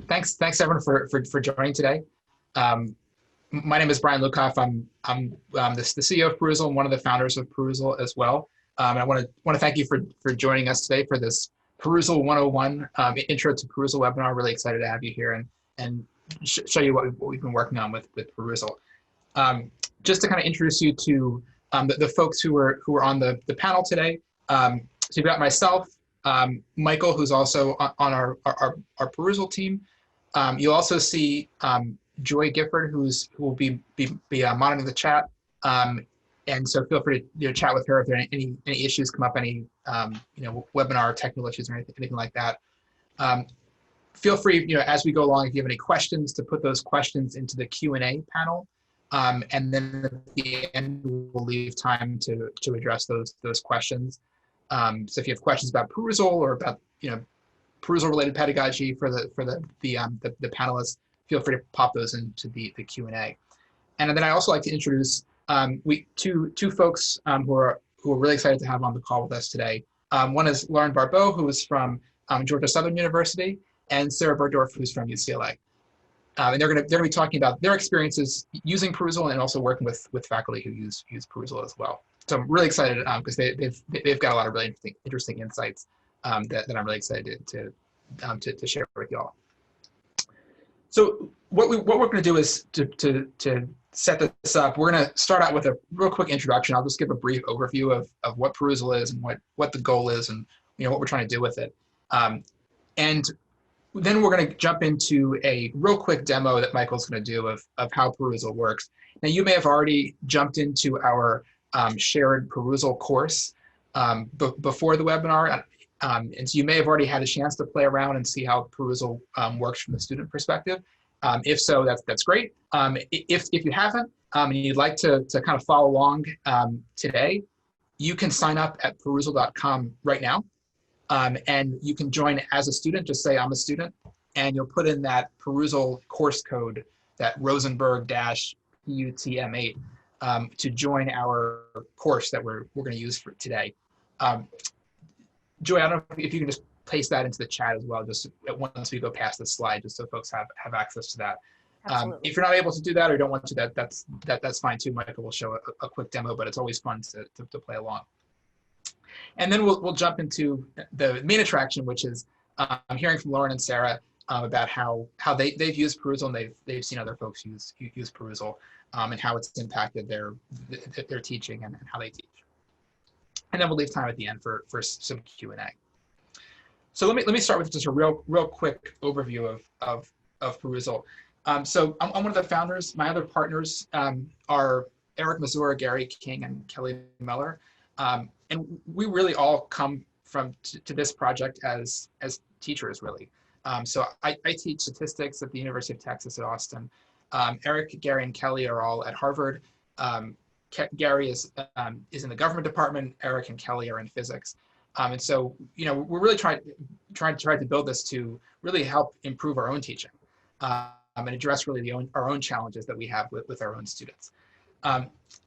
Thanks everyone for joining today. Um, my name is Brian Lukoff. I'm the CEO of Perusall and one of the founders of Perusall as well. And I want to thank you for joining us today for this Perusall 101 Intro to Perusall webinar. Really excited to have you here and show you what we've been working on with Perusall. Just to kind of introduce you to the folks who are on the panel today. So you've got myself, Michael, who's also on our Perusall team. You'll also see Joy Gifford, who will be monitoring the chat. And so feel free to chat with her if there are any issues come up, any webinar technical issues or anything like that. Feel free, as we go along, if you have any questions, to put those questions into the Q&A panel. And then at the end, we'll leave time to address those questions. So if you have questions about Perusall or about Perusall-related pedagogy for the panelists, feel free to pop those into the Q&A. And then I also like to introduce two folks who are really excited to have on the call with us today. One is Lauren Barbeau, who is from Georgia Southern University, and Sarah Burdorf, who's from UCLA. And they're gonna be talking about their experiences using Perusall and also working with faculty who use Perusall as well. So I'm really excited because they've got a lot of really interesting insights that I'm really excited to share with y'all. So what we're going to do is to set this up. We're going to start out with a real quick introduction. I'll just give a brief overview of what Perusall is and what the goal is and what we're trying to do with it. And then we're going to jump into a real quick demo that Michael's going to do of how Perusall works. Now, you may have already jumped into our shared Perusall course before the webinar. And so you may have already had a chance to play around and see how Perusall works from the student perspective. If so, that's great. If you haven't and you'd like to kind of follow along today, you can sign up at perusall.com right now. And you can join as a student. Just say I'm a student, and you'll put in that Perusall course code, that Rosenberg-PUTM8, to join our course that we're going to use for today. Joy, I don't know if you can just paste that into the chat as well, just once we go past the slide, just so folks have access to that. If you're not able to do that or don't want to, that's fine too. Michael will show a quick demo, but it's always fun to play along. And then we'll jump into the main attraction, which is hearing from Lauren and Sarah about how they've used Perusall and they've seen other folks use Perusall and how it's impacted their teaching and how they teach. And then we'll leave time at the end for some Q&A. So let me start with just a real quick overview of Perusall. So I'm one of the founders. My other partners are Eric Mazur, Gary King, and Kelly Meller. And we really all come to this project as teachers, really. So I teach statistics at the University of Texas at Austin. Eric, Gary, and Kelly are all at Harvard. Gary is in the government department. Eric and Kelly are in physics. And so we're really trying to build this to really help improve our own teaching and address really our own challenges that we have with our own students.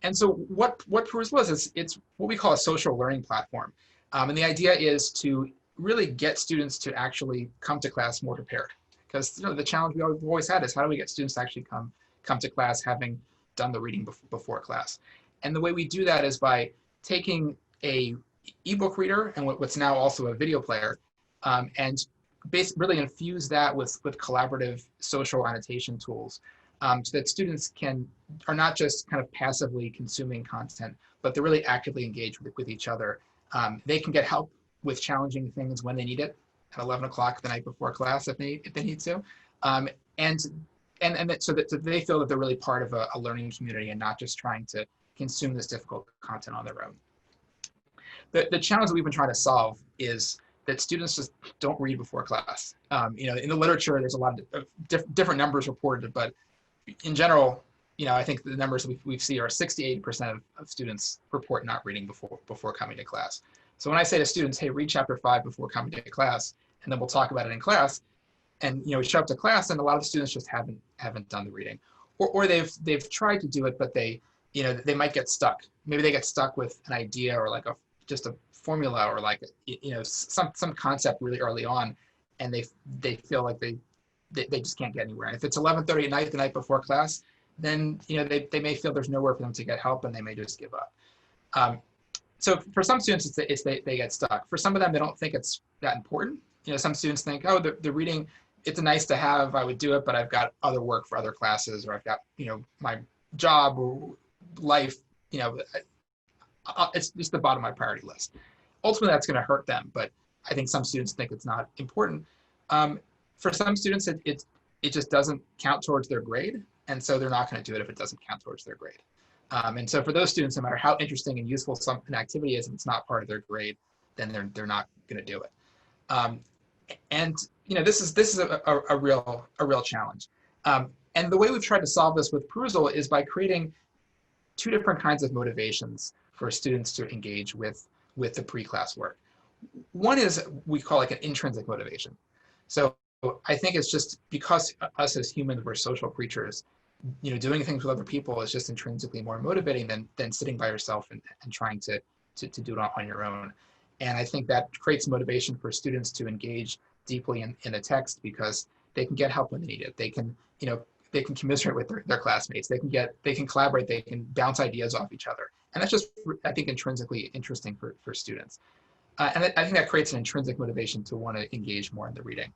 And so what Perusall is it's what we call a social learning platform. And the idea is to really get students to actually come to class more prepared. Because the challenge we've always had is how do we get students to actually come to class having done the reading before class. And the way we do that is by taking a ebook reader and what's now also a video player and really infuse that with collaborative social annotation tools. So that students are not just kind of passively consuming content, but they're really actively engaged with each other. They can get help with challenging things when they need it at 11 o'clock the night before class if they need to. So that they feel that they're really part of a learning community and not just trying to consume this difficult content on their own. The challenge that we've been trying to solve is that students just don't read before class. In the literature, there's a lot of different numbers reported, but in general, I think the numbers we see are 68% of students report not reading before coming to class. So when I say to students, hey, read chapter 5 before coming to class, and then we'll talk about it in class, and we show up to class, and a lot of students just haven't done the reading, or they've tried to do it, but they might get stuck. Maybe they get stuck with an idea or like just a formula or like some concept really early on, and they feel like they just can't get anywhere. And if it's 11:30 at night, the night before class, then they may feel there's nowhere for them to get help, and they may just give up. So for some students, they get stuck. For some of them, they don't think it's that important. Some students think, oh, the reading, it's a nice to have, I would do it, but I've got other work for other classes, or I've got my job or life. It's just the bottom of my priority list. Ultimately, that's going to hurt them, but I think some students think it's not important. For some students, it just doesn't count towards their grade, and so they're not going to do it if it doesn't count towards their grade. And so for those students, no matter how interesting and useful an activity is, and it's not part of their grade, then they're not going to do it. And this is a real challenge. And the way we've tried to solve this with Perusall is by creating two different kinds of motivations for students to engage with the pre-class work. One is we call like an intrinsic motivation. So I think it's just because us as humans, we're social creatures, doing things with other people is just intrinsically more motivating than sitting by yourself and trying to do it on your own. And I think that creates motivation for students to engage deeply in a text because they can get help when they need it. They can commiserate with their classmates. They can collaborate. They can bounce ideas off each other. And that's just, I think, intrinsically interesting for students. And I think that creates an intrinsic motivation to want to engage more in the reading.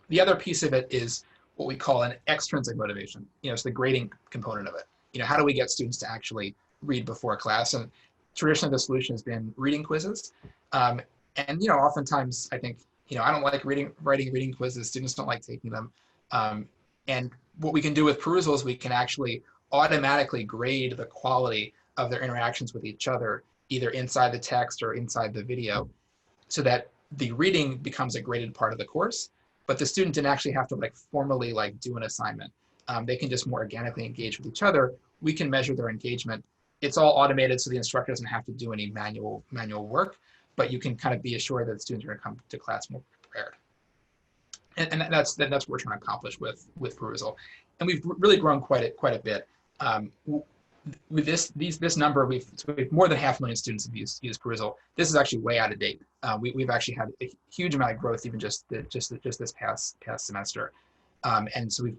The other piece of it is what we call an extrinsic motivation. It's the grading component of it. How do we get students to actually read before class? And traditionally, the solution has been reading quizzes. And oftentimes I think, I don't like writing reading quizzes. Students don't like taking them. And what we can do with Perusall is we can actually automatically grade the quality of their interactions with each other, either inside the text or inside the video, so that the reading becomes a graded part of the course, but the student didn't actually have to formally do an assignment. They can just more organically engage with each other. We can measure their engagement. It's all automated, so the instructor doesn't have to do any manual work, but you can kind of be assured that the students are going to come to class more prepared. And that's what we're trying to accomplish with Perusall. And we've really grown quite a bit. With this number, we've more than 500,000 students have used Perusall. This is actually way out of date. We've actually had a huge amount of growth even just this past semester. And so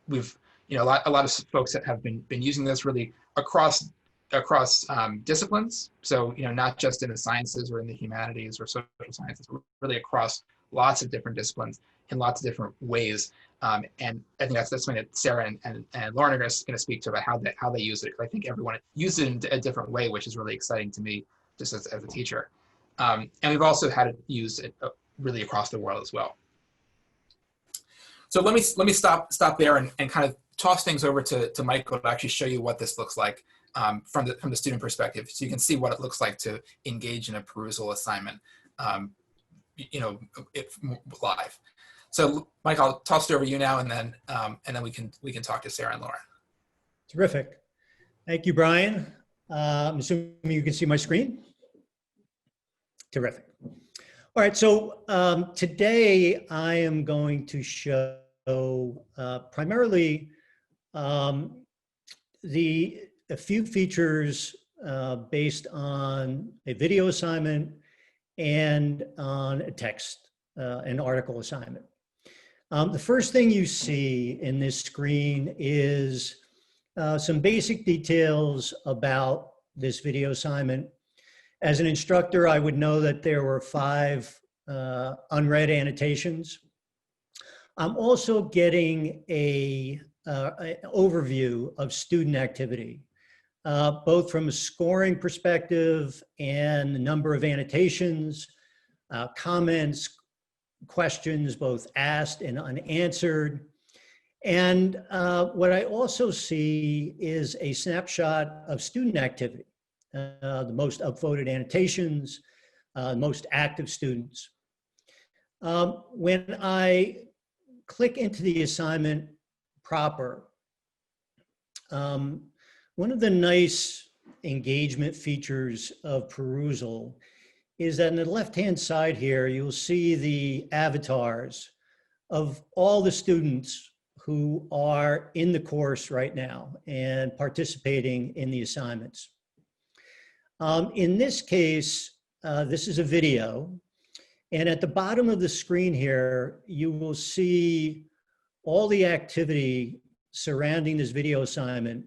we've a lot of folks that have been using this really across disciplines. So not just in the sciences or in the humanities or social sciences, but really across lots of different disciplines in lots of different ways. And I think that's something that Sarah and Lauren are going to speak to about how they use it. I think everyone used it in a different way, which is really exciting to me just as a teacher. And we've also had it used really across the world as well. So let me stop there and kind of toss things over to Michael to actually show you what this looks like from the student perspective, so you can see what it looks like to engage in a Perusall assignment, live. So Mike, I'll toss it over to you now, and then we can talk to Sarah and Laura. Terrific. Thank you, Brian. I'm assuming you can see my screen. Terrific. All right, so today I am going to show primarily a few features based on a video assignment and on a text, an article assignment. The first thing you see in this screen is some basic details about this video assignment. As an instructor, I would know that there were 5 unread annotations. I'm also getting an overview of student activity, both from a scoring perspective and the number of annotations, comments, questions, both asked and unanswered. And what I also see is a snapshot of student activity, the most upvoted annotations, most active students. When I click into the assignment proper, one of the nice engagement features of Perusall is that on the left-hand side here, you'll see the avatars of all the students who are in the course right now and participating in the assignments. In this case, this is a video, and at the bottom of the screen here, you will see all the activity surrounding this video assignment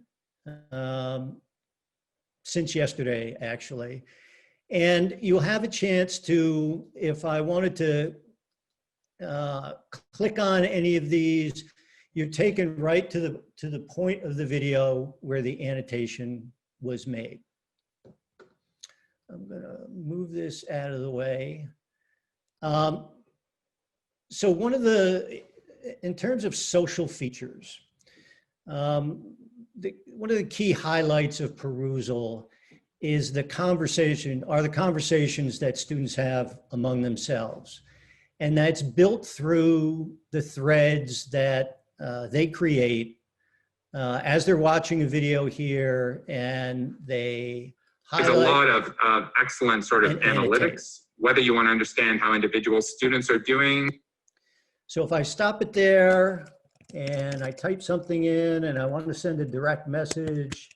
since yesterday, actually. And you'll have a chance to, if I wanted to click on any of these, you're taken right to the point of the video where the annotation was made. I'm gonna move this out of the way. So one of the, in terms of social features, one of the key highlights of Perusall is the conversations that students have among themselves. And that's built through the threads that they create as they're watching a video here, and they highlight. There's a lot of excellent sort of analytics, whether you want to understand how individual students are doing. So if I stop it there and I type something in and I want to send a direct message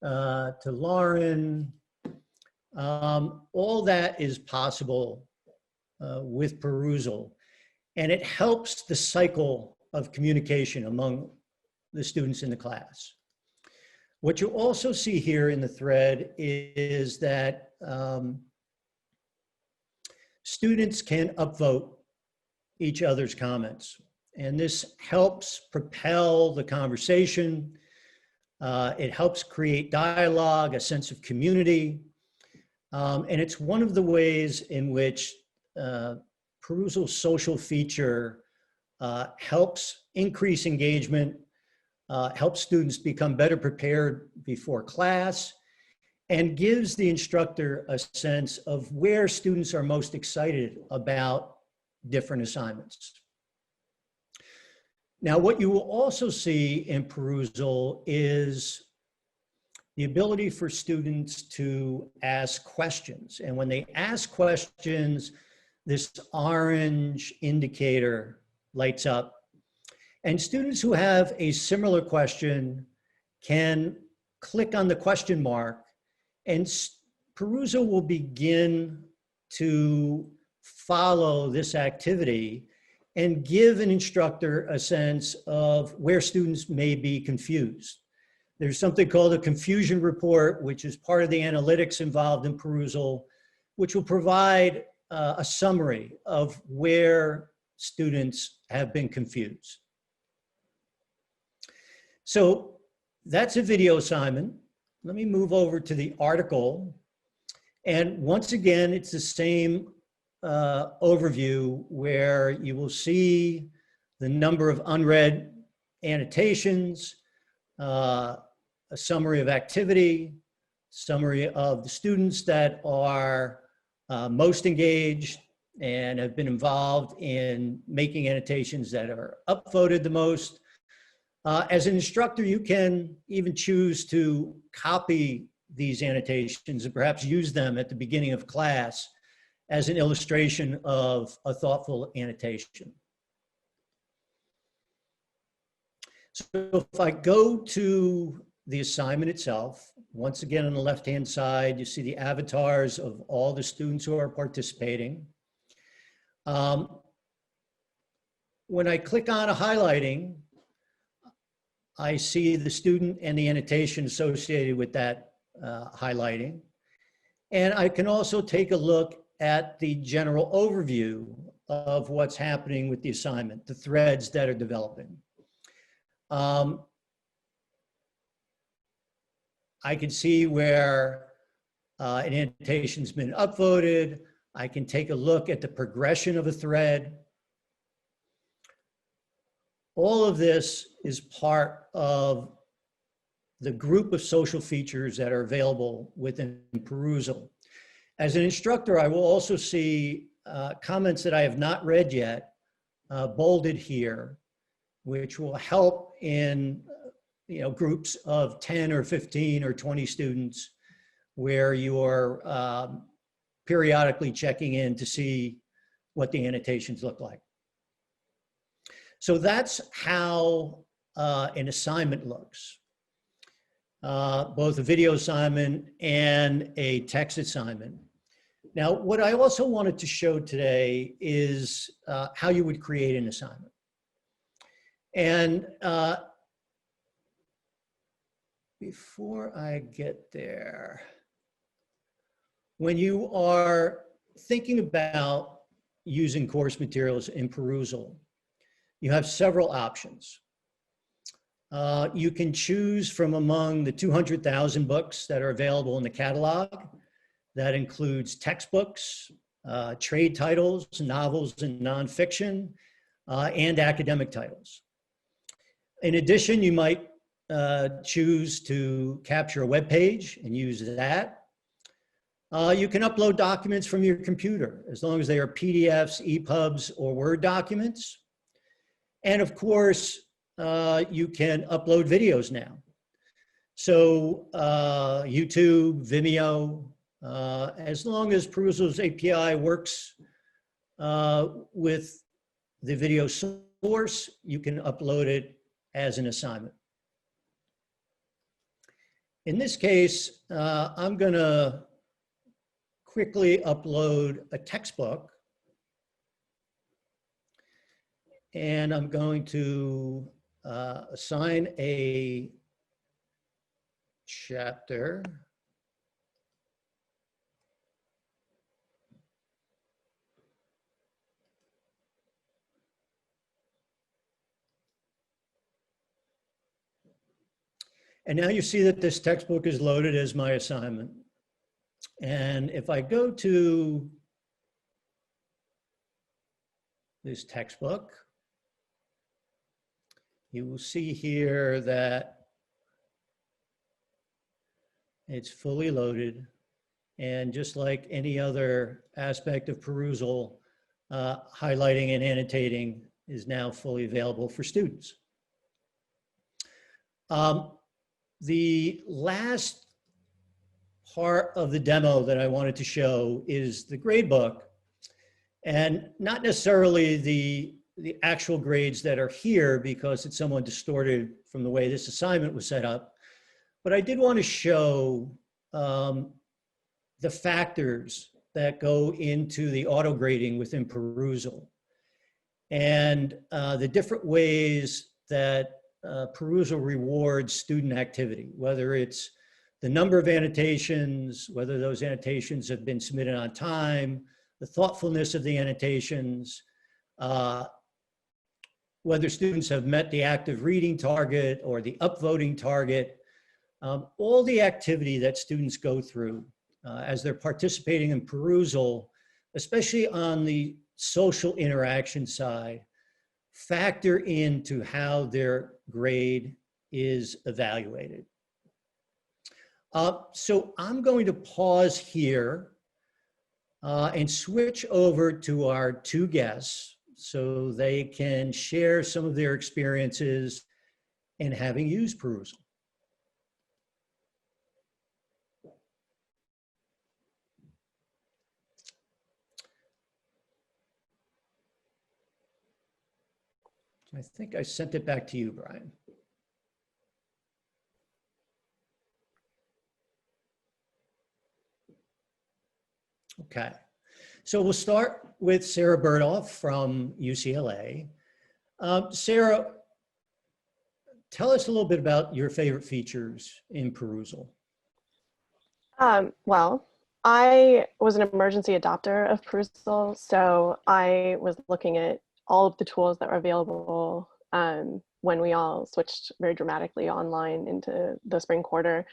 to Lauren, all that is possible with Perusall. And it helps the cycle of communication among the students in the class. What you also see here in the thread is that students can upvote each other's comments. And this helps propel the conversation. It helps create dialogue, a sense of community. And it's one of the ways in which Perusall's social feature helps increase engagement, helps students become better prepared before class, and gives the instructor a sense of where students are most excited about different assignments. Now, what you will also see in Perusall is the ability for students to ask questions. And when they ask questions, this orange indicator lights up. And students who have a similar question can click on the question mark, and Perusall will begin to follow this activity and give an instructor a sense of where students may be confused. There's something called a confusion report, which is part of the analytics involved in Perusall, which will provide a summary of where students have been confused. So that's a video assignment. Let me move over to the article. And once again, it's the same overview where you will see the number of unread annotations, a summary of activity, summary of the students that are most engaged and have been involved in making annotations that are upvoted the most. As an instructor, you can even choose to copy these annotations and perhaps use them at the beginning of class as an illustration of a thoughtful annotation. So if I go to the assignment itself, once again on the left-hand side, you see the avatars of all the students who are participating. When I click on a highlighting, I see the student and the annotation associated with that highlighting. And I can also take a look at the general overview of what's happening with the assignment, the threads that are developing. I can see where an annotation's been upvoted. I can take a look at the progression of a thread. All of this is part of the group of social features that are available within Perusall. As an instructor, I will also see comments that I have not read yet, bolded here, which will help in groups of 10 or 15 or 20 students where you're periodically checking in to see what the annotations look like. So that's how an assignment looks, both a video assignment and a text assignment. Now, what I also wanted to show today is how you would create an assignment. And before I get there, when you are thinking about using course materials in Perusall, you have several options. You can choose from among the 200,000 books that are available in the catalog. That includes textbooks, trade titles, novels and nonfiction, and academic titles. In addition, you might choose to capture a web page and use that. You can upload documents from your computer, as long as they are PDFs, EPUBs, or Word documents. And of course, you can upload videos now. So YouTube, Vimeo, as long as Perusall's API works with the video source, you can upload it as an assignment. In this case, I'm gonna quickly upload a textbook, and I'm going to assign a chapter. And now you see that this textbook is loaded as my assignment. And if I go to this textbook, you will see here that it's fully loaded. And just like any other aspect of Perusall, highlighting and annotating is now fully available for students. The last part of the demo that I wanted to show is the gradebook, and not necessarily the actual grades that are here because it's somewhat distorted from the way this assignment was set up, but I did want to show the factors that go into the auto grading within Perusall, and the different ways that Perusall rewards student activity, whether it's the number of annotations, whether those annotations have been submitted on time, the thoughtfulness of the annotations, whether students have met the active reading target or the upvoting target, all the activity that students go through as they're participating in Perusall, especially on the social interaction side, factor into how their grade is evaluated. So I'm going to pause here and switch over to our two guests so they can share some of their experiences in having used Perusall. I think I sent it back to you, Brian. Okay, so we'll start with Sarah Burdoff from UCLA. Sarah, tell us a little bit about your favorite features in Perusall. Well, I was an emergency adopter of Perusall, so I was looking at all of the tools that were available when we all switched very dramatically online into the spring quarter.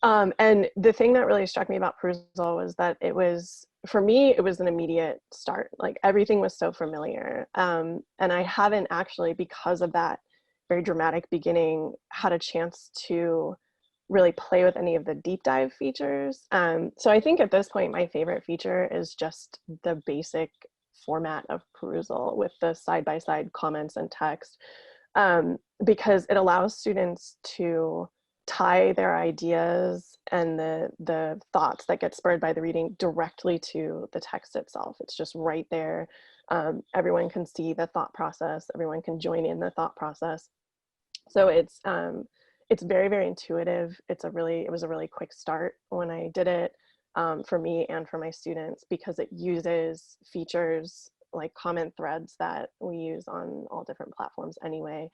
And the thing that really struck me about Perusall was that it was, for me, it was an immediate start. Like everything was so familiar. And I haven't actually, because of that very dramatic beginning, had a chance to really play with any of the deep dive features. So I think at this point, my favorite feature is just the basic format of Perusall with the side-by-side comments and text, because it allows students to tie their ideas and the thoughts that get spurred by the reading directly to the text itself. It's just right there. Everyone can see the thought process. Everyone can join in the thought process. So it's very, very intuitive. It was a really quick start when I did it, for me and for my students, because it uses features like comment threads that we use on all different platforms anyway.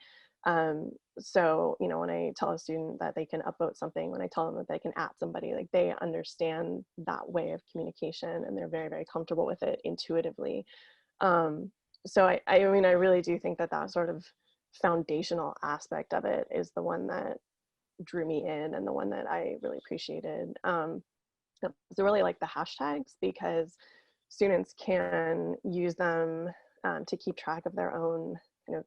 So, you know, when I tell a student that they can upvote something, when I tell them that they can @ somebody, like they understand that way of communication and they're very, very comfortable with it intuitively. So I mean, I really do think that that sort of foundational aspect of it is the one that drew me in and the one that I really appreciated. So really like the hashtags because students can use them to keep track of their own kind of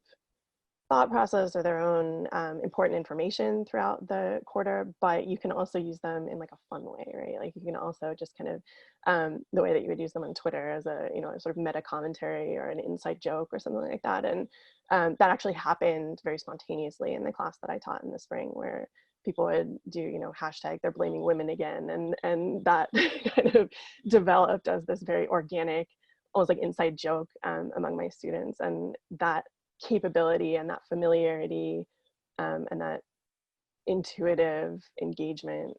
thought process or their own important information throughout the quarter, but you can also use them in like a fun way, right? Like you can also just kind of the way that you would use them on Twitter as a, you know, a sort of meta commentary or an inside joke or something like that. And that actually happened very spontaneously in the class that I taught in the spring, where people would do, you know, hashtag they're blaming women again, and that kind of developed as this very organic, almost like inside joke among my students. And that capability and that familiarity and that intuitive engagement,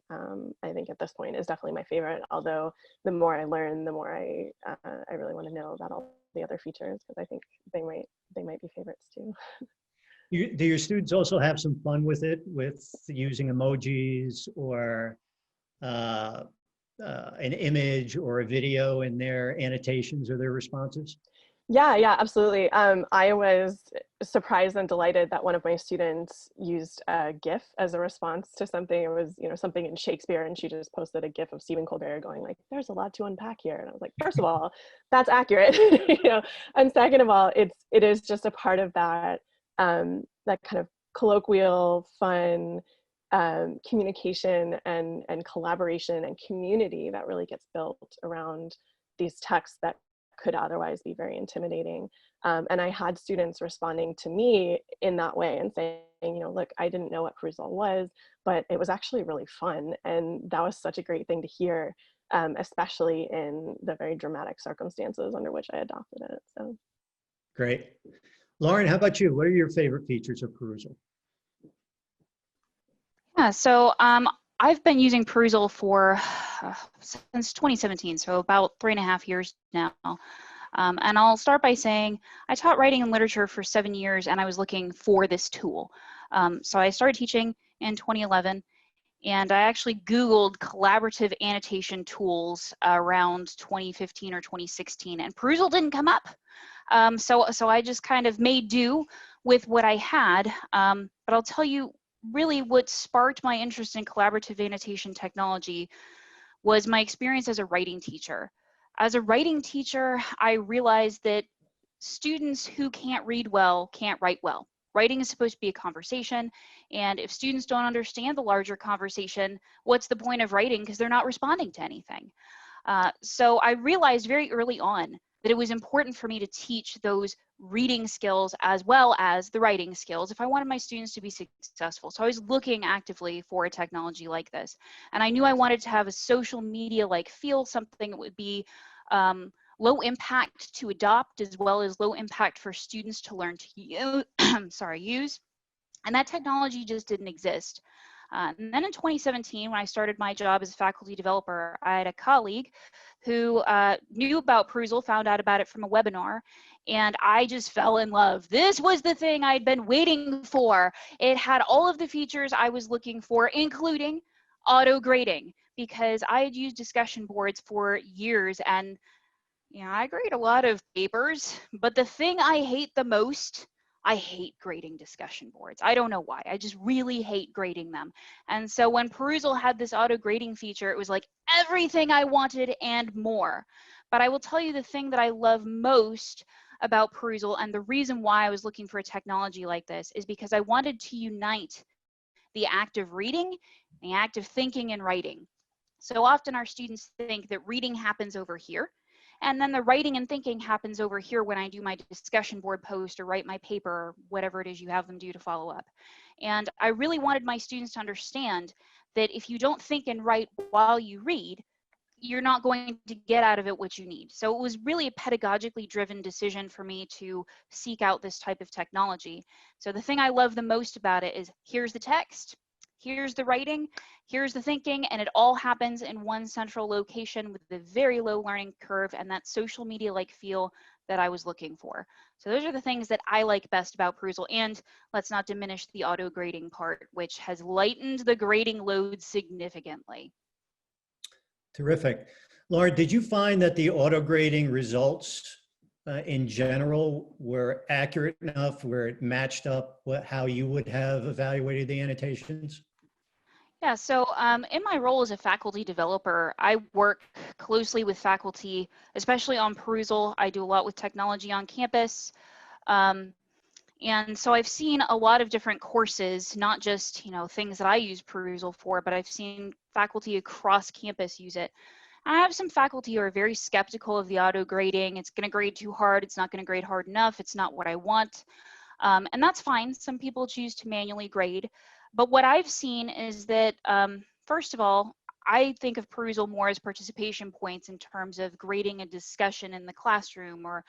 I think at this point is definitely my favorite. Although the more I learn, the more I really want to know about all the other features, because I think they might be favorites too. Do your students also have some fun with it, with using emojis or an image or a video in their annotations or their responses? Yeah, absolutely. I was surprised and delighted that one of my students used a GIF as a response to something. It was, you know, something in Shakespeare, and she just posted a GIF of Stephen Colbert going like, "There's a lot to unpack here." And I was like, first of all, that's accurate, you know, and second of all, it is just a part of that that kind of colloquial, fun communication and collaboration and community that really gets built around these texts that could otherwise be very intimidating. And I had students responding to me in that way and saying, you know, look, I didn't know what Perusall was, but it was actually really fun. And that was such a great thing to hear, especially in the very dramatic circumstances under which I adopted it. So great. Lauren, how about you? What are your favorite features of Perusall? Yeah, so I've been using Perusall for since 2017, so about 3.5 years now. And I'll start by saying I taught writing and literature for 7 years, and I was looking for this tool. So I started teaching in 2011, and I actually Googled collaborative annotation tools around 2015 or 2016, and Perusall didn't come up. So I just kind of made do with what I had. But I'll tell you, really what sparked my interest in collaborative annotation technology was my experience as a writing teacher. As a writing teacher, I realized that students who can't read well can't write well. Writing is supposed to be a conversation, and if students don't understand the larger conversation, what's the point of writing, because they're not responding to anything. So I realized very early on that it was important for me to teach those reading skills as well as the writing skills if I wanted my students to be successful. So I was looking actively for a technology like this. And I knew I wanted to have a social media-like feel, something that would be low impact to adopt as well as low impact for students to learn to use. use. And that technology just didn't exist. And then in 2017, when I started my job as a faculty developer, I had a colleague who knew about Perusall, found out about it from a webinar, and I just fell in love. This was the thing I'd been waiting for. It had all of the features I was looking for, including auto grading, because I had used discussion boards for years, and you know, I grade a lot of papers, but the thing I hate the most, I hate grading discussion boards. I don't know why. I just really hate grading them. And so when Perusall had this auto grading feature, it was like everything I wanted and more. But I will tell you the thing that I love most about Perusall, and the reason why I was looking for a technology like this, is because I wanted to unite the act of reading, the act of thinking and writing. So often our students think that reading happens over here, and then the writing and thinking happens over here when I do my discussion board post or write my paper or whatever it is you have them do to follow up. And I really wanted my students to understand that if you don't think and write while you read, you're not going to get out of it what you need. So it was really a pedagogically driven decision for me to seek out this type of technology. So the thing I love the most about it is, here's the text, here's the writing, here's the thinking, and it all happens in one central location with a very low learning curve and that social media-like feel that I was looking for. So those are the things that I like best about Perusall. And let's not diminish the auto grading part, which has lightened the grading load significantly. Terrific. Lauren, did you find that the auto grading results in general were accurate enough where it matched up how you would have evaluated the annotations? Yeah, so in my role as a faculty developer, I work closely with faculty, especially on Perusall. I do a lot with technology on campus. And so I've seen a lot of different courses, not just, things that I use Perusall for, but I've seen faculty across campus use it. I have some faculty who are very skeptical of the auto grading. It's going to grade too hard. It's not going to grade hard enough. It's not what I want. And that's fine. Some people choose to manually grade. But what I've seen is that, first of all, I think of Perusall more as participation points in terms of grading a discussion in the classroom or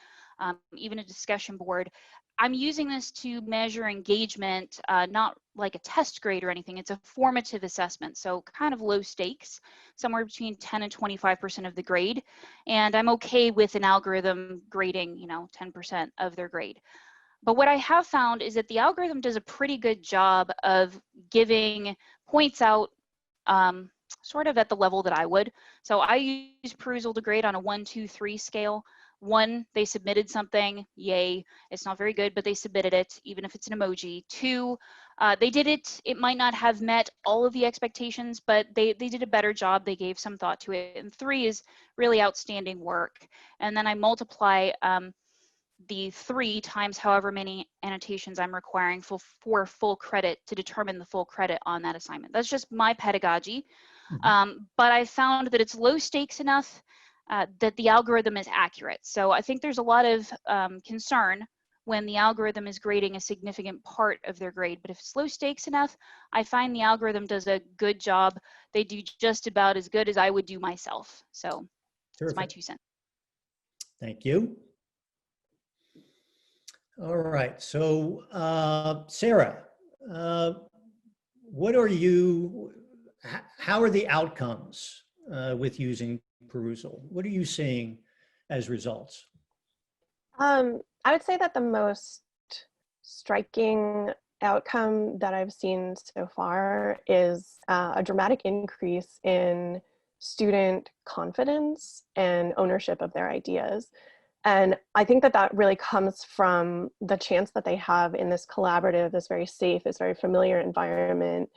even a discussion board. I'm using this to measure engagement, not like a test grade or anything. It's a formative assessment, so kind of low stakes, somewhere between 10 and 25% of the grade. And I'm okay with an algorithm grading, 10% of their grade. But what I have found is that the algorithm does a pretty good job of giving points out sort of at the level that I would. So I use Perusall to grade on a 1, 2, 3 scale. 1, they submitted something, yay. It's not very good, but they submitted it, even if it's an emoji. 2, they did it. It might not have met all of the expectations, but they did a better job. They gave some thought to it. And 3 is really outstanding work. And then I multiply the 3 times however many annotations I'm requiring for full credit to determine the full credit on that assignment. That's just my pedagogy. But I found that it's low stakes enough that the algorithm is accurate. So I think there's a lot of concern when the algorithm is grading a significant part of their grade. But if it's low stakes enough, I find the algorithm does a good job. They do just about as good as I would do myself. So that's my 2 cents. Thank you. All right, so Sarah, how are the outcomes with using Perusall? What are you seeing as results? I would say that the most striking outcome that I've seen so far is a dramatic increase in student confidence and ownership of their ideas. And I think that that really comes from the chance that they have in this collaborative, this very safe, this very familiar environment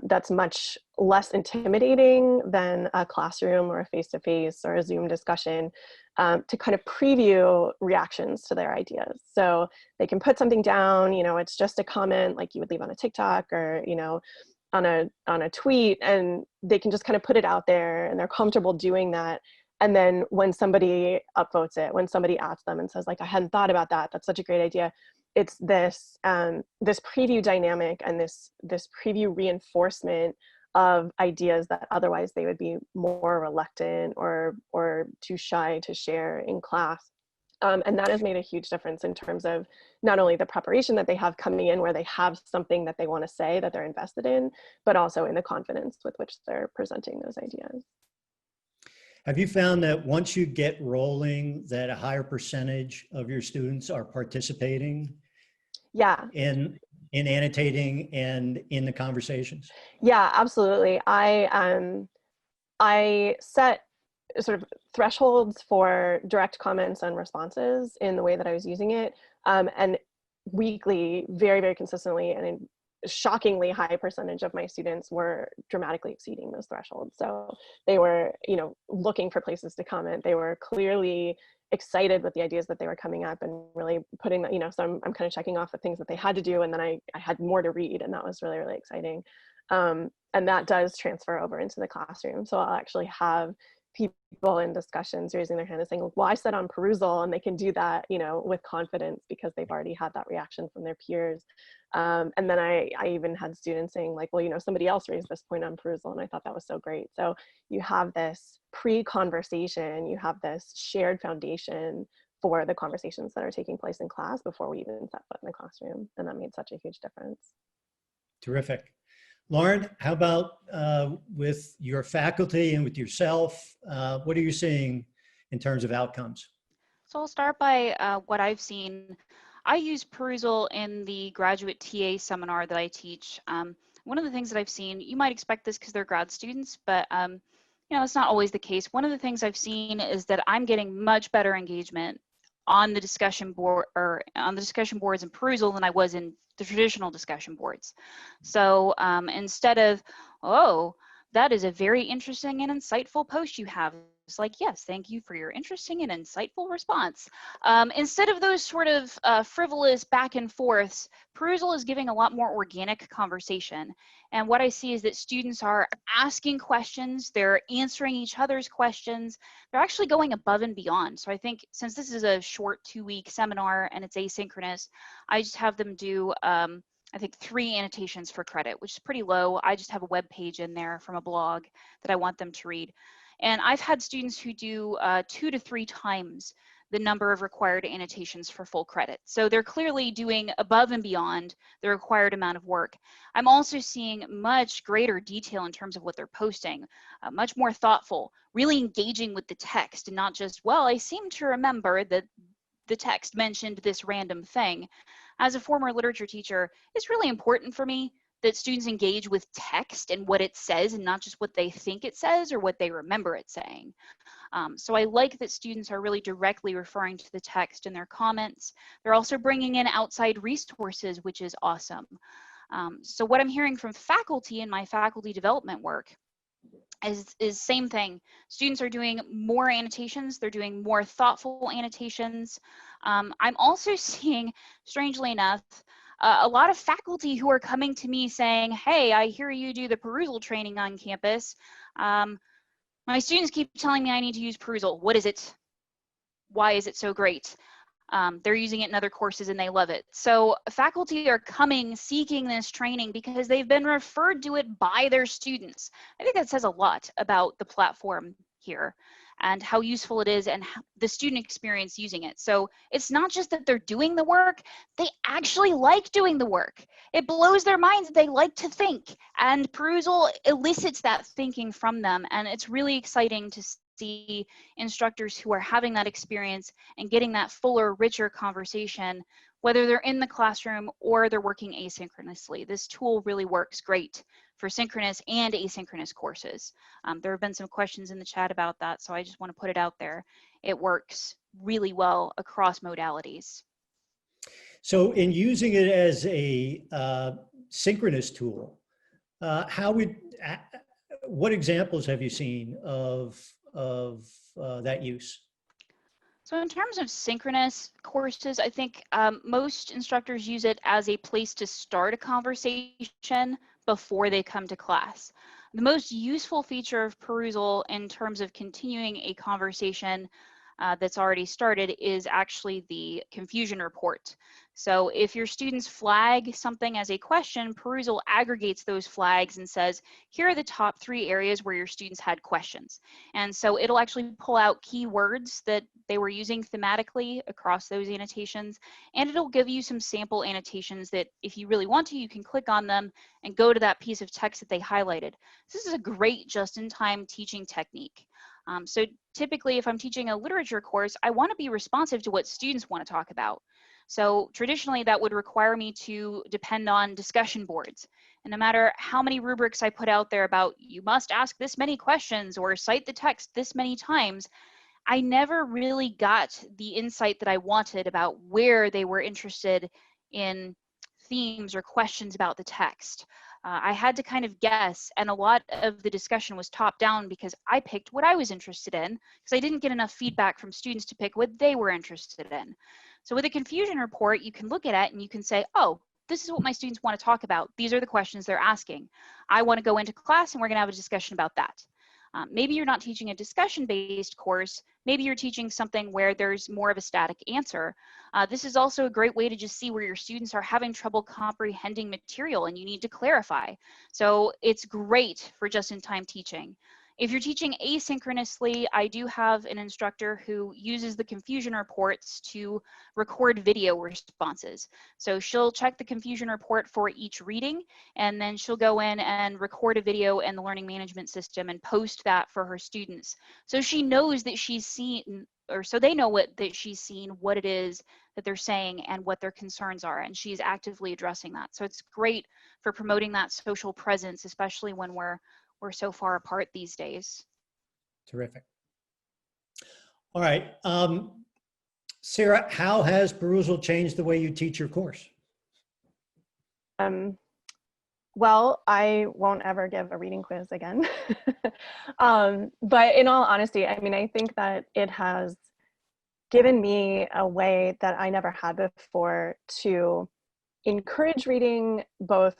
that's much less intimidating than a classroom or a face-to-face or a Zoom discussion, to kind of preview reactions to their ideas. So they can put something down, it's just a comment like you would leave on a TikTok or, on a tweet, and they can just kind of put it out there and they're comfortable doing that. And then when somebody upvotes it, when somebody asks them and says like, I hadn't thought about that, that's such a great idea. It's this this preview dynamic and this preview reinforcement of ideas that otherwise they would be more reluctant or too shy to share in class. And that has made a huge difference in terms of not only the preparation that they have coming in where they have something that they want to say that they're invested in, but also in the confidence with which they're presenting those ideas. Have you found that once you get rolling, that a higher percentage of your students are participating? Yeah. In annotating and in the conversations? Yeah, absolutely. I set sort of thresholds for direct comments and responses in the way that I was using it. And weekly, very, very consistently, and shockingly high percentage of my students were dramatically exceeding those thresholds. So they were, looking for places to comment. They were clearly excited with the ideas that they were coming up and really putting that, so I'm kind of checking off the things that they had to do. And then I had more to read, and that was really, really exciting. And that does transfer over into the classroom. So I'll actually have people in discussions raising their hand and saying, well, I said on Perusall, and they can do that, with confidence because they've already had that reaction from their peers. And then I even had students saying like, well, somebody else raised this point on Perusall, and I thought that was so great. So you have this pre-conversation, you have this shared foundation for the conversations that are taking place in class before we even set foot in the classroom. And that made such a huge difference. Terrific. Lauren, how about with your faculty and with yourself? What are you seeing in terms of outcomes? So I'll start by what I've seen. I use Perusall in the graduate TA seminar that I teach. One of the things that I've seen, you might expect this because they're grad students, but you know, it's not always the case. One of the things I've seen is that I'm getting much better engagement on the discussion board or on the discussion boards in Perusall than I was in the traditional discussion boards. So instead of, oh, that is a very interesting and insightful post you have. It's like, yes, thank you for your interesting and insightful response. Instead of those sort of frivolous back and forths, Perusall is giving a lot more organic conversation. And what I see is that students are asking questions, they're answering each other's questions, they're actually going above and beyond. So I think since this is a short 2-week seminar and it's asynchronous, I just have them do I think 3 annotations for credit, which is pretty low. I just have a web page in there from a blog that I want them to read. And I've had students who do 2 to 3 times the number of required annotations for full credit. So they're clearly doing above and beyond the required amount of work. I'm also seeing much greater detail in terms of what they're posting, much more thoughtful, really engaging with the text and not just, well, I seem to remember that the text mentioned this random thing. As a former literature teacher, it's really important for me that students engage with text and what it says and not just what they think it says or what they remember it saying. So I like that students are really directly referring to the text in their comments. They're also bringing in outside resources, which is awesome. So what I'm hearing from faculty in my faculty development work is same thing. Students are doing more annotations. They're doing more thoughtful annotations. I'm also seeing, strangely enough, a lot of faculty who are coming to me saying, hey, I hear you do the Perusall training on campus. My students keep telling me I need to use Perusall. What is it? Why is it so great? They're using it in other courses and they love it. So faculty are coming, seeking this training because they've been referred to it by their students. I think that says a lot about the platform here and how useful it is and the student experience using it. So it's not just that they're doing the work, they actually like doing the work. It blows their minds that they like to think, and Perusall elicits that thinking from them, and it's really exciting to see instructors who are having that experience and getting that fuller, richer conversation, whether they're in the classroom or they're working asynchronously. This tool really works great for synchronous and asynchronous courses. There have been some questions in the chat about that, so I just want to put it out there. It works really well across modalities. So in using it as a synchronous tool, what examples have you seen of that use? So in terms of synchronous courses, I think most instructors use it as a place to start a conversation before they come to class. The most useful feature of Perusall in terms of continuing a conversation that's already started is actually the confusion report. So if your students flag something as a question, Perusall aggregates those flags and says, here are the top 3 areas where your students had questions. And so it'll actually pull out keywords that they were using thematically across those annotations, and it'll give you some sample annotations that if you really want to, you can click on them and go to that piece of text that they highlighted. This is a great just-in-time teaching technique. So typically, if I'm teaching a literature course, I want to be responsive to what students want to talk about. So traditionally, that would require me to depend on discussion boards. And no matter how many rubrics I put out there about you must ask this many questions or cite the text this many times, I never really got the insight that I wanted about where they were interested in themes or questions about the text. I had to kind of guess, and a lot of the discussion was top down because I picked what I was interested in because I didn't get enough feedback from students to pick what they were interested in. So with a confusion report, you can look at it and you can say, oh, this is what my students want to talk about. These are the questions they're asking. I want to go into class and we're going to have a discussion about that. Maybe you're not teaching a discussion-based course. Maybe you're teaching something where there's more of a static answer. This is also a great way to just see where your students are having trouble comprehending material and you need to clarify. So it's great for just-in-time teaching. If you're teaching asynchronously, I do have an instructor who uses the confusion reports to record video responses. So she'll check the confusion report for each reading, and then she'll go in and record a video in the learning management system and post that for her students. So she knows that she's seen, or so they know that she's seen what it is that they're saying and what their concerns are, and she's actively addressing that. So it's great for promoting that social presence, especially when we're so far apart these days. Terrific. All right. Sarah, how has Perusall changed the way you teach your course? Well, I won't ever give a reading quiz again. But in all honesty, I mean, I think that it has given me a way that I never had before to encourage reading, both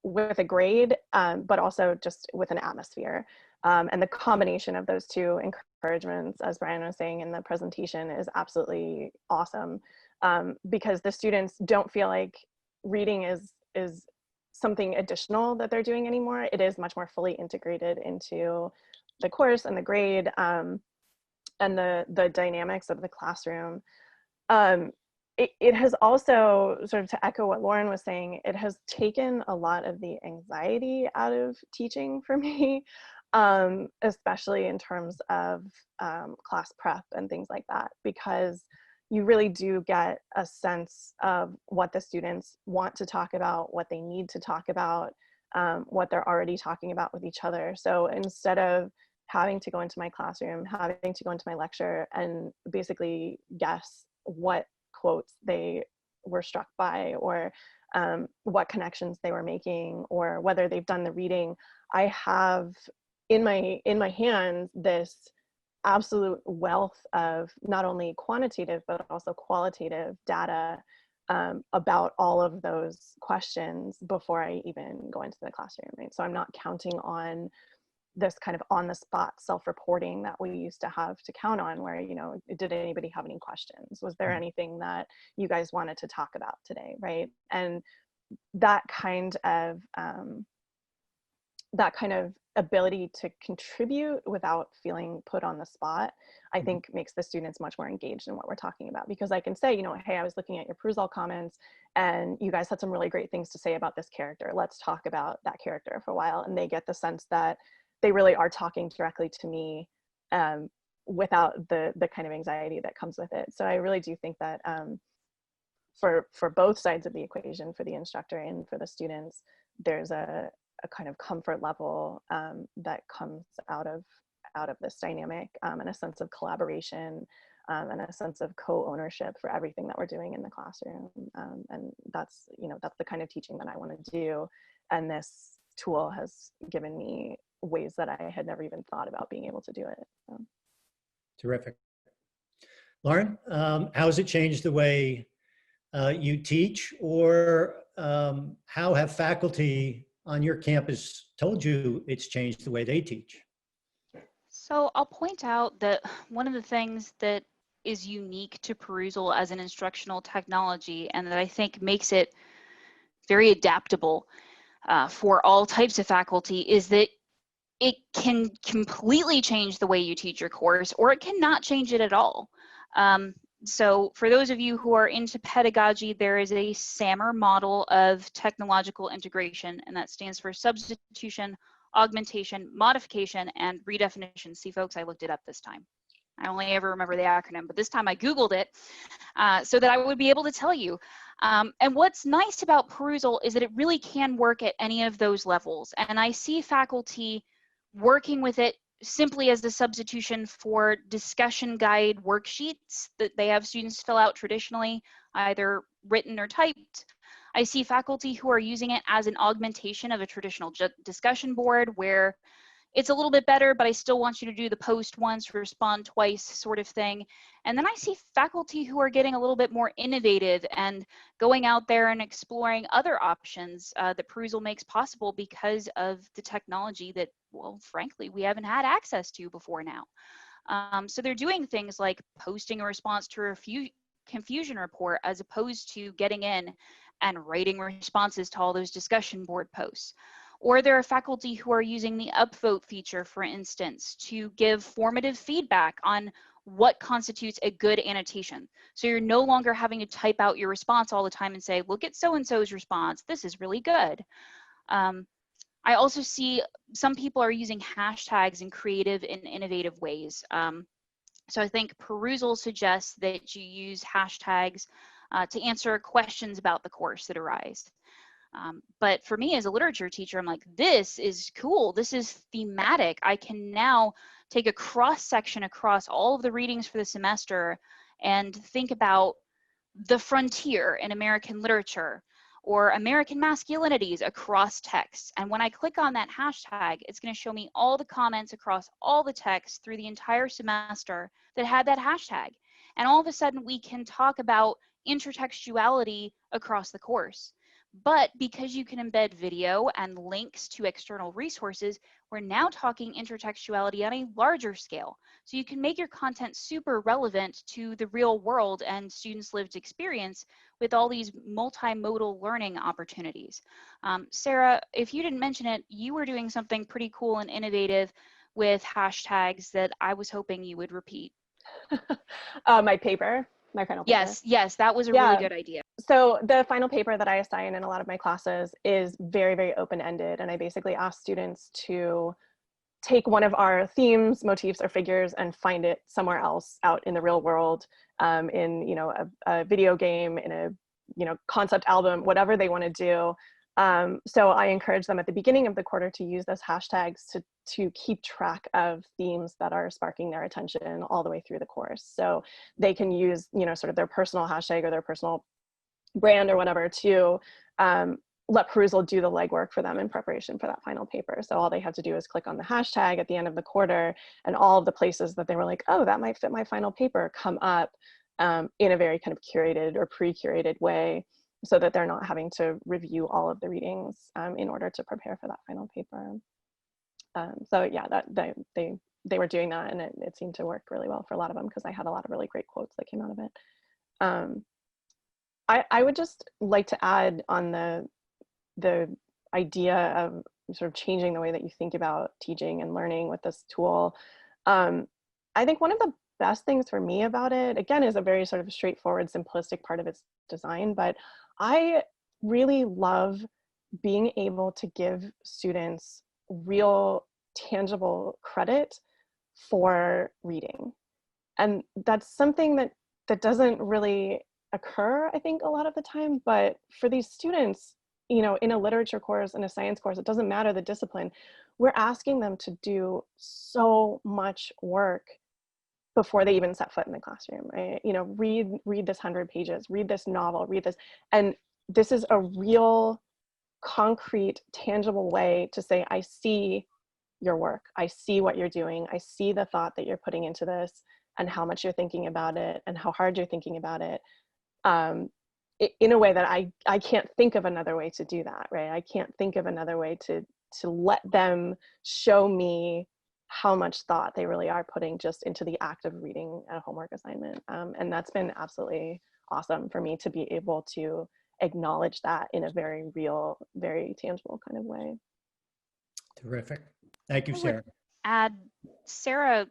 with a grade, but also just with an atmosphere. And the combination of those two encouragements, as Brian was saying in the presentation, is absolutely awesome, because the students don't feel like reading is something additional that they're doing anymore. It is much more fully integrated into the course and the grade, and the dynamics of the classroom. It has also, sort of to echo what Lauren was saying, it has taken a lot of the anxiety out of teaching for me, especially in terms of class prep and things like that, because you really do get a sense of what the students want to talk about, what they need to talk about, what they're already talking about with each other. So instead of having to go into my classroom, having to go into my lecture and basically guess what quotes they were struck by, or what connections they were making, or whether they've done the reading, I have in my hands this absolute wealth of not only quantitative but also qualitative data about all of those questions before I even go into the classroom, right? So I'm not counting on this kind of on the spot self-reporting that we used to have to count on, where, you know, did anybody have any questions? Was there anything that you guys wanted to talk about today, right? And that kind of ability to contribute without feeling put on the spot, I think makes the students much more engaged in what we're talking about, because I can say, you know, hey, I was looking at your Perusall comments and you guys had some really great things to say about this character. Let's talk about that character for a while. And they get the sense that they really are talking directly to me, without the kind of anxiety that comes with it. So I really do think that for both sides of the equation, for the instructor and for the students, there's a kind of comfort level that comes out of this dynamic, and a sense of collaboration, and a sense of co-ownership for everything that we're doing in the classroom. And that's, you know, that's the kind of teaching that I want to do. And this tool has given me ways that I had never even thought about being able to do it. So. Terrific. Lauren, how has it changed the way you teach, or how have faculty on your campus told you it's changed the way they teach? So I'll point out that one of the things that is unique to Perusall as an instructional technology, and that I think makes it very adaptable for all types of faculty, is that it can completely change the way you teach your course, or it cannot change it at all. So for those of you who are into pedagogy, there is a SAMR model of technological integration, and that stands for substitution, augmentation, modification, and redefinition. See, folks, I looked it up this time. I only ever remember the acronym, but this time I Googled it so that I would be able to tell you. And what's nice about Perusall is that it really can work at any of those levels. And I see faculty working with it simply as a substitution for discussion guide worksheets that they have students fill out traditionally, either written or typed. I see faculty who are using it as an augmentation of a traditional discussion board, where it's a little bit better, but I still want you to do the post once, respond twice sort of thing. And then I see faculty who are getting a little bit more innovative and going out there and exploring other options that Perusall makes possible because of the technology that, well, frankly, we haven't had access to before now. So they're doing things like posting a response to a confusion report, as opposed to getting in and writing responses to all those discussion board posts. Or there are faculty who are using the upvote feature, for instance, to give formative feedback on what constitutes a good annotation. So you're no longer having to type out your response all the time and say, look at so-and-so's response, this is really good. I also see some people are using hashtags in creative and innovative ways. So I think Perusall suggests that you use hashtags to answer questions about the course that arise. But for me as a literature teacher, I'm like, this is cool. This is thematic. I can now take a cross section across all of the readings for the semester and think about the frontier in American literature or American masculinities across texts. And when I click on that hashtag, it's going to show me all the comments across all the texts through the entire semester that had that hashtag. And all of a sudden we can talk about intertextuality across the course. But because you can embed video and links to external resources, we're now talking intertextuality on a larger scale. So you can make your content super relevant to the real world and students' lived experience with all these multimodal learning opportunities. Sarah, if you didn't mention it, you were doing something pretty cool and innovative with hashtags that I was hoping you would repeat. My final paper. Yes, that was a really good idea. So the final paper that I assign in a lot of my classes is very, very open-ended. And I basically ask students to take one of our themes, motifs, or figures and find it somewhere else out in the real world, in a video game, in a concept album, whatever they want to do. So I encourage them at the beginning of the quarter to use those hashtags to keep track of themes that are sparking their attention all the way through the course. So they can use, sort of their personal hashtag or their personal brand or whatever to let Perusall do the legwork for them in preparation for that final paper. So all they have to do is click on the hashtag at the end of the quarter, and all of the places that they were like, oh, that might fit my final paper, come up in a very kind of curated or pre-curated way, so that they're not having to review all of the readings in order to prepare for that final paper. So yeah, they were doing that, and it seemed to work really well for a lot of them because I had a lot of really great quotes that came out of it. I would just like to add on the idea of sort of changing the way that you think about teaching and learning with this tool. I think one of the best things for me about it, again, is a very sort of straightforward, simplistic part of its design, but I really love being able to give students real, tangible credit for reading. And that's something that doesn't really occur, I think, a lot of the time, but for these students, in a literature course, in a science course, it doesn't matter the discipline, we're asking them to do so much work before they even set foot in the classroom, right? Read this 100 pages, read this novel, read this. And this is a real, concrete, tangible way to say, I see your work. I see what you're doing. I see the thought that you're putting into this and how much you're thinking about it and how hard you're thinking about it. In a way that I can't think of another way to do that, right? I can't think of another way to let them show me how much thought they really are putting just into the act of reading a homework assignment. And that's been absolutely awesome for me to be able to acknowledge that in a very real, very tangible kind of way. Terrific. Thank you, Sarah. Sarah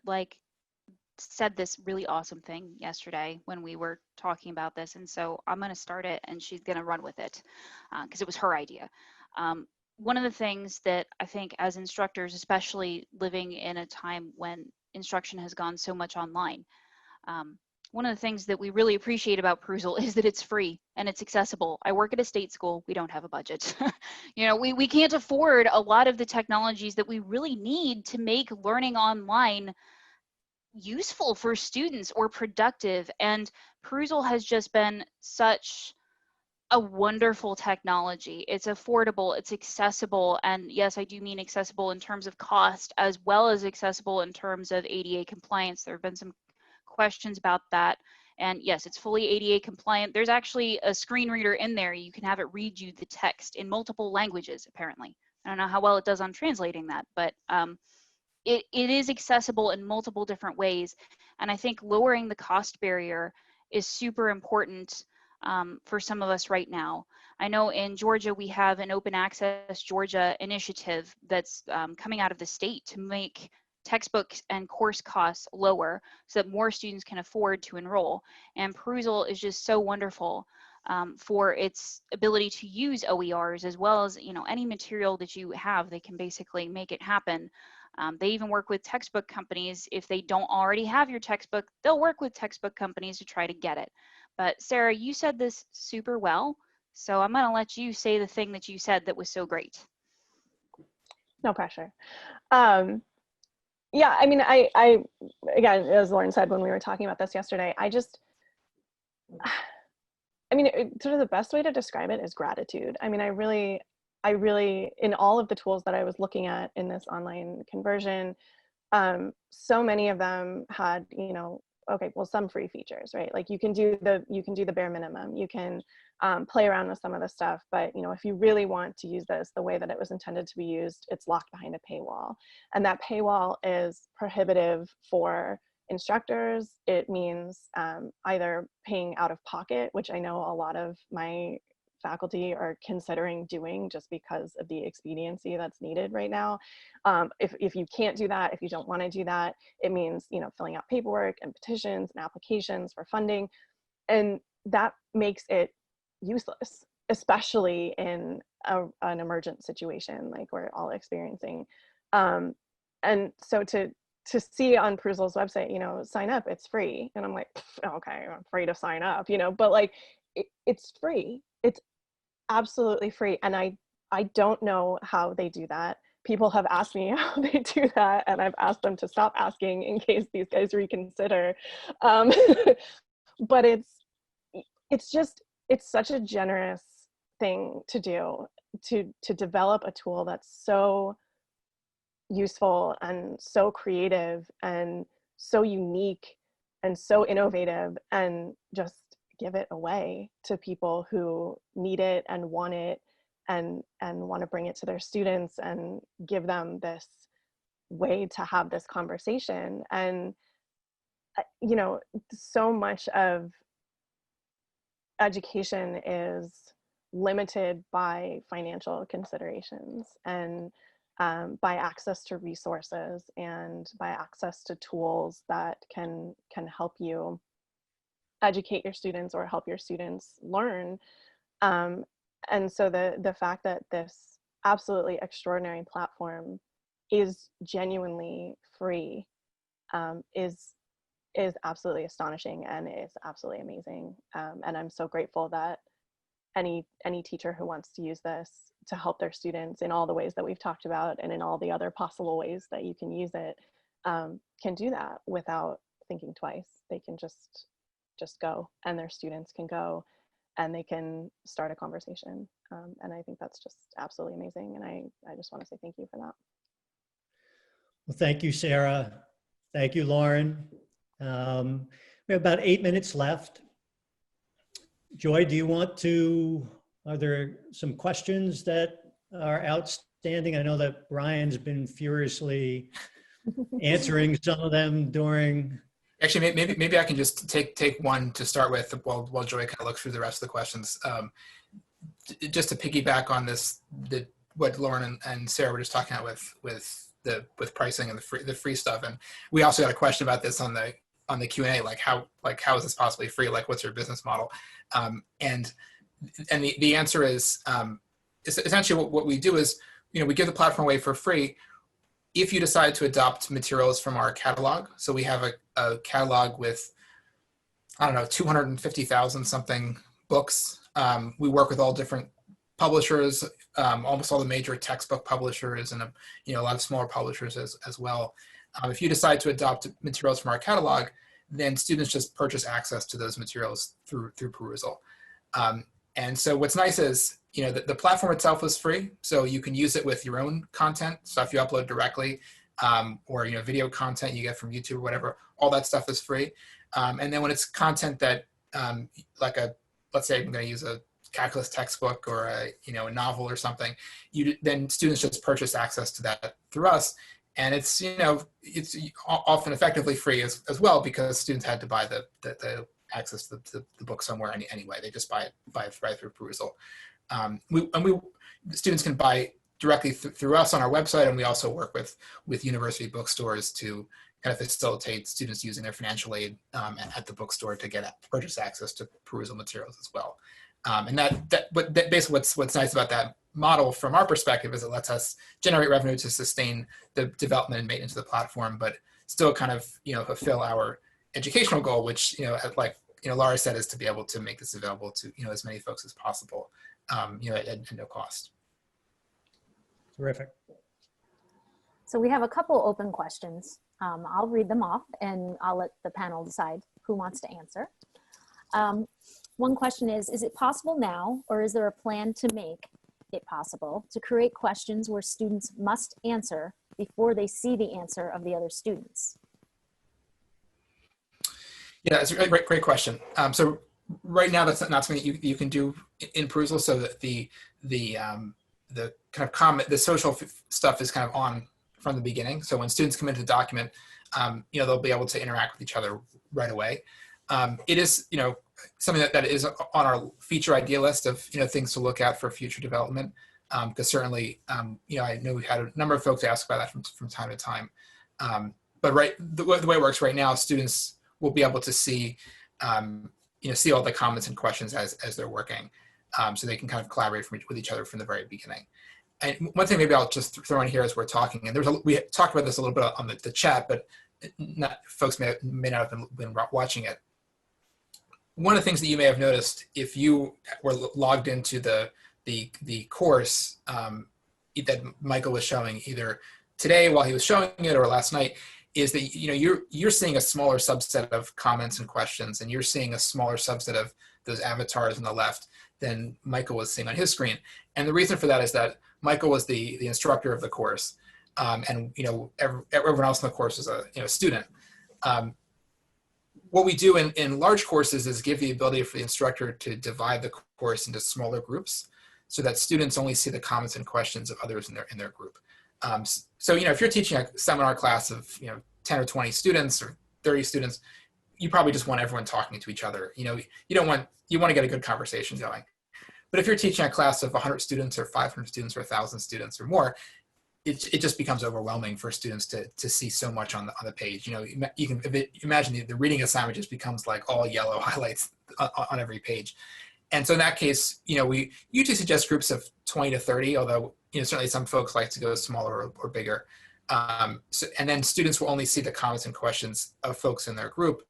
said this really awesome thing yesterday when we were talking about this. And so I'm going to start it and she's going to run with it because it was her idea. One of the things that I think as instructors, especially living in a time when instruction has gone so much online, one of the things that we really appreciate about Perusall is that it's free and it's accessible. I work at a state school. We don't have a budget. We can't afford a lot of the technologies that we really need to make learning online useful for students or productive. And Perusall has just been such a wonderful technology. It's affordable, it's accessible, and yes, I do mean accessible in terms of cost as well as accessible in terms of ADA compliance. There have been some questions about that, and yes, it's fully ADA compliant. There's actually a screen reader in there. You can have it read you the text in multiple languages, apparently. I don't know how well it does on translating that, but it is accessible in multiple different ways, and I think lowering the cost barrier is super important for some of us right now. I know in Georgia, we have an Open Access Georgia initiative that's coming out of the state to make textbooks and course costs lower so that more students can afford to enroll. And Perusall is just so wonderful for its ability to use OERs, as well as, you know, any material that you have, they can basically make it happen. They even work with textbook companies. If they don't already have your textbook, they'll work with textbook companies to try to get it. But Sarah, you said this super well, so I'm gonna let you say the thing that you said that was so great. No pressure. Yeah, I mean, I again, as Lauren said when we were talking about this yesterday, I mean, sort of the best way to describe it is gratitude. I mean, I really, in all of the tools that I was looking at in this online conversion, so many of them had, you know, okay, well, some free features, right? Like you can do the bare minimum. You can play around with some of the stuff, but you know, if you really want to use this the way that it was intended to be used, it's locked behind a paywall, and that paywall is prohibitive for instructors. It means either paying out of pocket, which I know a lot of my faculty are considering doing just because of the expediency that's needed right now. If you can't do that, if you don't want to do that, it means, you know, filling out paperwork and petitions and applications for funding, and that makes it useless, especially in an emergent situation like we're all experiencing. And so to see on Perusall's website, you know, sign up, it's free, and I'm like, okay, I'm free to sign up, you know, but like it's free. It's absolutely free. And I don't know how they do that. People have asked me how they do that, and I've asked them to stop asking in case these guys reconsider. But it's such a generous thing to do, to develop a tool that's so useful and so creative and so unique and so innovative, and just give it away to people who need it and want it, and want to bring it to their students and give them this way to have this conversation. And you know, so much of education is limited by financial considerations, and by access to resources, and by access to tools that can help you educate your students or help your students learn. And so the fact that this absolutely extraordinary platform is genuinely free is absolutely astonishing, and is absolutely amazing. And I'm so grateful that any teacher who wants to use this to help their students in all the ways that we've talked about, and in all the other possible ways that you can use it, can do that without thinking twice. They can just go, and their students can go, and they can start a conversation. And I think that's just absolutely amazing. And I just want to say thank you for that. Well, thank you, Sarah. Thank you, Lauren. We have about 8 minutes left. Joy, are there some questions that are outstanding? I know that Brian's been furiously answering some of them during. Actually, maybe I can just take one to start with while Joy kind of looks through the rest of the questions. Just to piggyback on what Lauren and Sarah were just talking about with pricing and the free stuff, and we also got a question about this on the Q&A, like how is this possibly free? Like, what's your business model? And the answer is essentially what we do is, you know, we give the platform away for free if you decide to adopt materials from our catalog. So we have a catalog with, I don't know, 250,000 something books. We work with all different publishers, almost all the major textbook publishers, and a lot of smaller publishers as well. If you decide to adopt materials from our catalog, then students just purchase access to those materials through Perusall. And so what's nice is, you know, the platform itself is free, so you can use it with your own content, stuff you upload directly, or, you know, video content you get from YouTube or whatever. All that stuff is free. And then when it's content that, let's say I'm going to use a calculus textbook or a novel or something, then students just purchase access to that through us. And it's, you know, it's often effectively free as well, because students had to buy the access to the book somewhere anyway. They just buy it through Perusall. Students can buy directly through us on our website, and we also work with university bookstores to kind of facilitate students using their financial aid at the bookstore to purchase access to Perusall materials as well. And basically what's nice about that model from our perspective is it lets us generate revenue to sustain the development and maintenance of the platform, but still kind of fulfill our educational goal, which like Laura said, is to be able to make this available to as many folks as possible, at no cost. Terrific. So we have a couple open questions. I'll read them off and I'll let the panel decide who wants to answer. One question is it possible now, or is there a plan to make it possible to create questions where students must answer before they see the answer of the other students? Yeah, it's a great question. So right now, that's not something you can do in Perusall. So that the kind of comment, the social stuff is kind of on from the beginning. So when students come into the document, they'll be able to interact with each other right away. It is, something that is on our feature idea list of, things to look at for future development. Because certainly, I know we've had a number of folks ask about that from time to time. But the way it works right now, students will be able to see, see all the comments and questions as they're working. So they can kind of collaborate with each other from the very beginning. And one thing maybe I'll just throw in here as we're talking, and we talked about this a little bit on the chat, but folks may not have been watching it. One of the things that you may have noticed if you were logged into the course that Michael was showing either today while he was showing it or last night, is that you're seeing a smaller subset of comments and questions, and you're seeing a smaller subset of those avatars on the left than Michael was seeing on his screen. And the reason for that is that Michael was the instructor of the course, and everyone else in the course is a student. What we do in large courses is give the ability for the instructor to divide the course into smaller groups, so that students only see the comments and questions of others in their group. So if you're teaching a seminar class of 10 or 20 students or 30 students, you probably just want everyone talking to each other. You want to get a good conversation going. But if you're teaching a class of 100 students or 500 students or 1,000 students or more, it just becomes overwhelming for students to see so much on the page. You can imagine the reading assignment just becomes like all yellow highlights on every page. And so in that case, we usually suggest groups of 20 to 30, although certainly some folks like to go smaller or bigger. And then students will only see the comments and questions of folks in their group.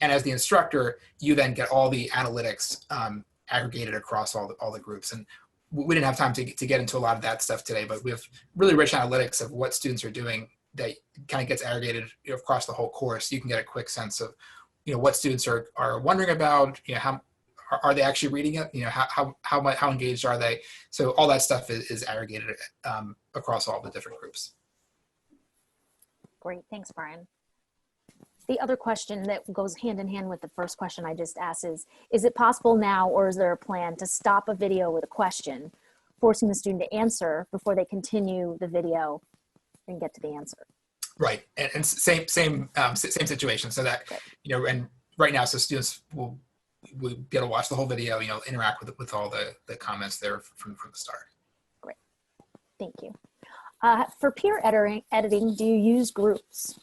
And as the instructor, you then get all the analytics aggregated across all the groups. And we didn't have time to get into a lot of that stuff today, but we have really rich analytics of what students are doing that kind of gets aggregated across the whole course. You can get a quick sense of what students are wondering about, how are they actually reading it, how engaged are they. So all that stuff is aggregated across all the different groups. Great, thanks, Brian. The other question that goes hand in hand with the first question I just asked is it possible now, or is there a plan to stop a video with a question, forcing the student to answer before they continue the video and get to the answer? Right, and same situation. So that, and right now, so students will be able to watch the whole video, interact with all the comments there from the start. Great, thank you. For peer editing, do you use groups?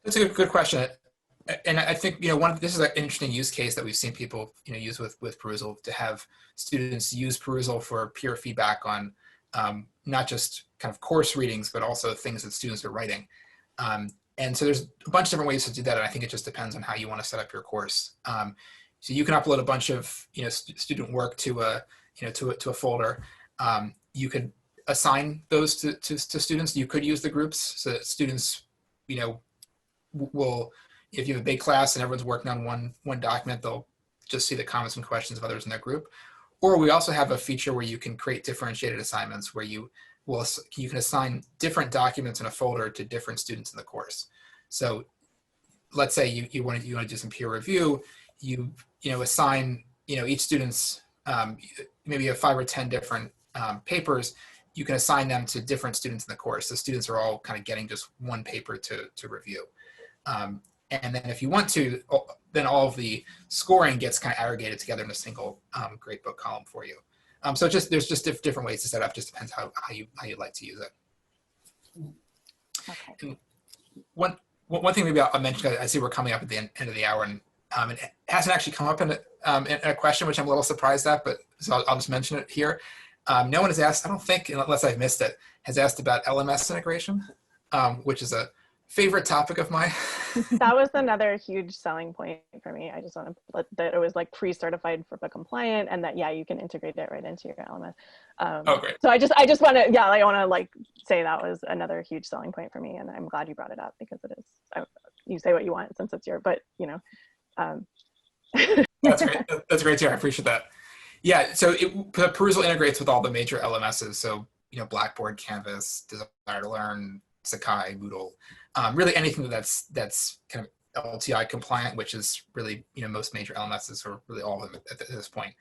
That's a good question. And I think, this is an interesting use case that we've seen people, use with Perusall, to have students use Perusall for peer feedback on not just kind of course readings, but also things that students are writing. And so there's a bunch of different ways to do that. And I think it just depends on how you want to set up your course. So you can upload a bunch of, student work to a folder. You could assign those to students. You could use the groups so that students, will, if you have a big class and everyone's working on one document, they'll just see the comments and questions of others in their group. Or we also have a feature where you can create differentiated assignments where you can assign different documents in a folder to different students in the course. So let's say you want to do some peer review, you assign each student's maybe you have 5 or 10 different papers. You can assign them to different students in the course. The students are all kind of getting just one paper to review. And then if you want to, then all of the scoring gets kind of aggregated together in a single gradebook column for you. So there's just different ways to set up. Just depends how you like to use it. Okay. And one thing maybe I'll mention, I see we're coming up at the end of the hour, and it hasn't actually come up in a question, which I'm a little surprised at, but so I'll just mention it here. No one has asked, I don't think, unless I've missed it, has asked about LMS integration, which is a favorite topic of mine. That was another huge selling point for me. I just want to let that it was like pre-certified FERPA compliant, and that you can integrate it right into your LMS. Oh, great. So I just want to I want to like say that was another huge selling point for me, and I'm glad you brought it up because it is. You say what you want since it's your, but you know. That's great. That's great too. I appreciate that. Yeah. So Perusall integrates with all the major LMSs. So Blackboard, Canvas, Desire to Learn, Sakai, Moodle. Really anything that's kind of LTI compliant, which is really most major LMSs, or really all of them at this point.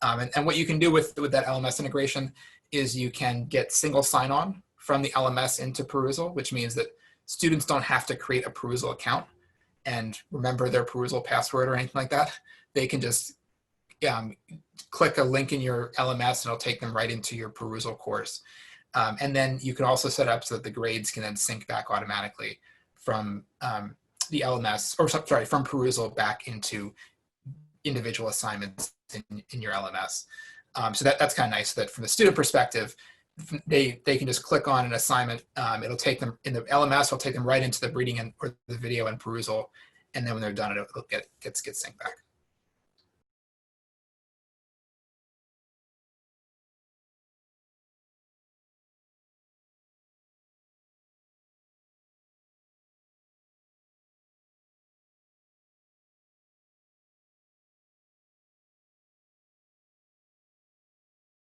And what you can do with that LMS integration is you can get single sign-on from the LMS into Perusall, which means that students don't have to create a Perusall account and remember their Perusall password or anything like that. They can just click a link in your LMS and it'll take them right into your Perusall course. And then you can also set up so that the grades can then sync back automatically from the LMS, or sorry, from Perusall back into individual assignments in your LMS. So that's kind of nice that from the student perspective, they can just click on an assignment. It'll take them in the LMS, will take them right into the reading or the video and Perusall. And then when they're done, it'll gets synced back.